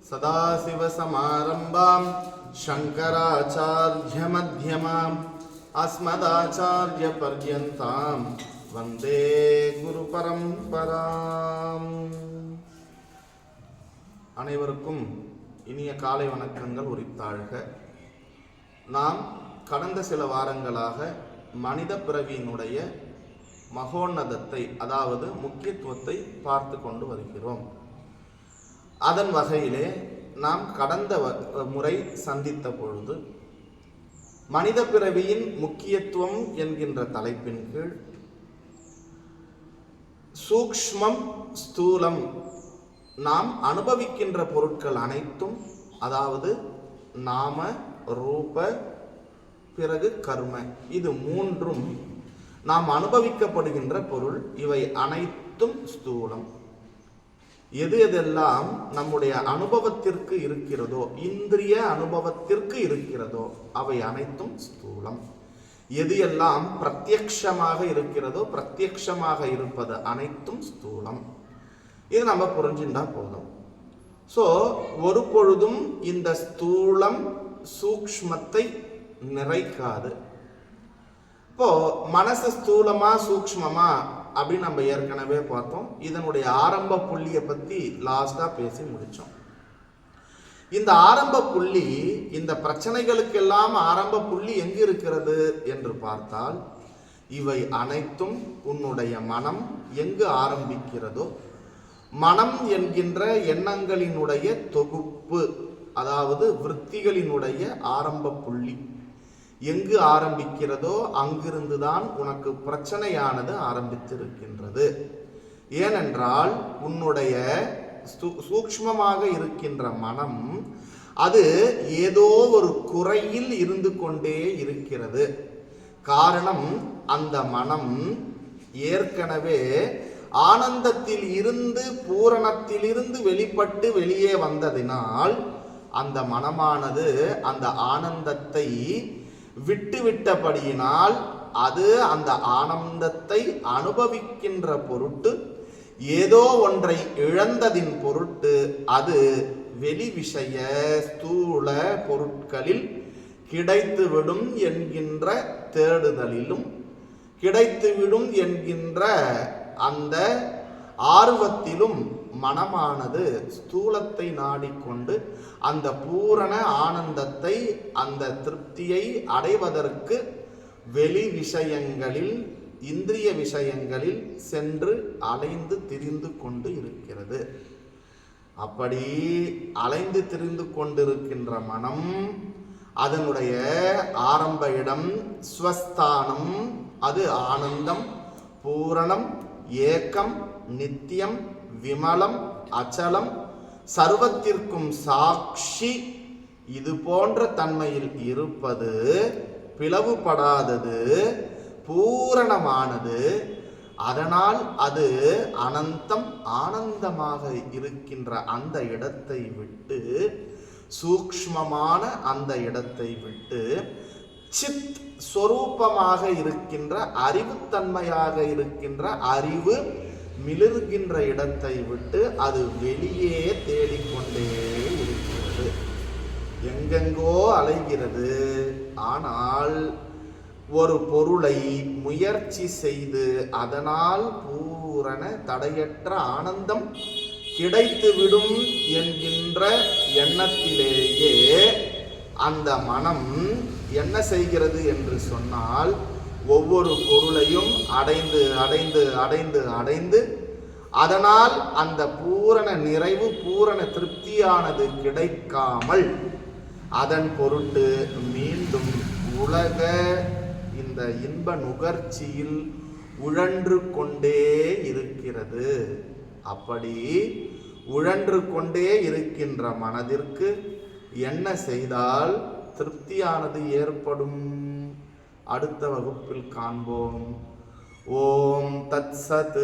சதாசிவசமாரம்பாம் சங்கராச்சார்யமத்யமாம் அஸ்மதாச்சார்யபர்யந்தாம் வந்தே குரு பரம்பராம். அனைவருக்கும் இனிய காலை வணக்கங்கள் உரித்தாழ்க. நாம் கடந்த சில வாரங்களாக மனித பிறவியினுடைய மகோன்னதத்தை, அதாவது முக்கியத்துவத்தை பார்த்து கொண்டு வருகிறோம். அதன் வகையிலே நாம் கடந்த முறை சந்தித்த பொழுது மனித பிறவியின் முக்கியத்துவம் என்கின்ற தலைப்பின் கீழ் சூக்ஷ்மம் ஸ்தூலம் நாம் அனுபவிக்கின்ற பொருட்கள் அனைத்தும், அதாவது நாம ரூப பிறகு கர்ம, இது மூன்றும் நாம் அனுபவிக்கப்படுகின்ற பொருள். இவை அனைத்தும் ஸ்தூலம். எது எதெல்லாம் நம்முடைய அனுபவத்திற்கு இருக்கிறதோ, இந்திரிய அனுபவத்திற்கு இருக்கிறதோ, அவை அனைத்தும் ஸ்தூலம். எது எல்லாம் பிரத்யக்ஷமாக இருக்கிறதோ, பிரத்யக்ஷமாக இருப்பது அனைத்தும் ஸ்தூலம். இது நம்ம புரிஞ்சுட்டா போதும். ஒரு பொழுதும் இந்த ஸ்தூலம் சூக்ஷ்மத்தை நிறைக்காது. இப்போ மனசு ஸ்தூலமா சூக்ஷ்மமா அப்படின்னு நம்ம ஏற்கனவே பார்த்தோம். இதனுடைய ஆரம்ப புள்ளியை பத்தி லாஸ்டா பேசி முடிச்சோம். இந்த ஆரம்ப புள்ளி, இந்த பிரச்சனைகளுக்கெல்லாம் ஆரம்ப புள்ளி எங்கு இருக்கிறது என்று பார்த்தால், இவை அனைத்தும் உன்னுடைய மனம் எங்கு ஆரம்பிக்கிறதோ, மனம் என்கின்ற எண்ணங்களினுடைய தொகுப்பு, அதாவது விருத்திகளினுடைய ஆரம்ப புள்ளி எங்கு ஆரம்பிக்கிறதோ அங்கிருந்துதான் உனக்கு பிரச்சனையானது ஆரம்பித்திருக்கின்றது. ஏனென்றால் உன்னுடைய சூக்ஷ்மமாக இருக்கின்ற மனம் அது ஏதோ ஒரு குறையில் இருந்து கொண்டே இருக்கிறது. காரணம், அந்த மனம் ஏற்கனவே ஆனந்தத்தில் இருந்து பூரணத்திலிருந்து வெளிப்பட்டு வெளியே வந்ததினால் அந்த மனமானது அந்த ஆனந்தத்தை விட்டுவிட்டபடியினால் அது அந்த ஆனந்தத்தை அனுபவிக்கின்ற பொருட்டு, ஏதோ ஒன்றை இழந்ததின் பொருட்டு அது வெளி விஷய ஸ்தூல பொருட்களில் கிடைத்துவிடும் என்கின்ற தேடுதலிலும், கிடைத்துவிடும் என்கின்ற அந்த ஆர்வத்திலும் மனமானது ஸ்தூலத்தை நாடிக்கொண்டு அந்த பூரண ஆனந்தத்தை, அந்த திருப்தியை அடைவதற்கு வெளி விஷயங்களில், இந்திரிய விஷயங்களில் சென்று அலைந்து திரிந்து கொண்டு இருக்கிறது. அப்படி அலைந்து திரிந்து கொண்டிருக்கின்ற மனம் அதனுடைய ஆரம்ப இடம் ஸ்வஸ்தானம். அது ஆனந்தம், பூரணம், ஏக்கம், நித்தியம், விமலம், அச்சலம், சர்வத்திற்கும் சாட்சி, இது போன்ற தன்மையில் இருப்பது, பிளவுபடாதது, பூரணமானது. அதனால் அது அனந்தம், ஆனந்தமாக இருக்கின்ற அந்த இடத்தை விட்டு, சூக்ஷ்மமான அந்த இடத்தை விட்டு, சித் ஸ்வரூபமாக இருக்கின்ற, அறிவுத்தன்மையாக இருக்கின்ற, அறிவு மிளிர்கின்ற இடத்தை விட்டு அது வெளியே தேடிக்கொண்டே இருக்கிறது. எங்கெங்கோ அலைகிறது. ஆனால் ஒரு பொருளை முயற்சி செய்து அதனால் பூரண தடையற்ற ஆனந்தம் கிடைத்துவிடும் என்கின்ற எண்ணத்திலேயே அந்த மனம் என்ன செய்கிறது என்று சொன்னால், ஒவ்வொரு பொருளையும் அடைந்து அடைந்து அடைந்து அடைந்து அதனால் அந்த பூரண நிறைவு, பூரண திருப்தியானது கிடைக்காமல் அதன் பொருட்டு மீண்டும் உலக இந்த இன்ப நுகர்ச்சியில் உழன்று கொண்டே இருக்கிறது. அப்படி உழன்று கொண்டே இருக்கின்ற மனதிற்கு என்ன செய்தால் திருப்தியானது ஏற்படும்? அடுத்த வகுப்பில் காண்போம். ஓம் தத் சத்.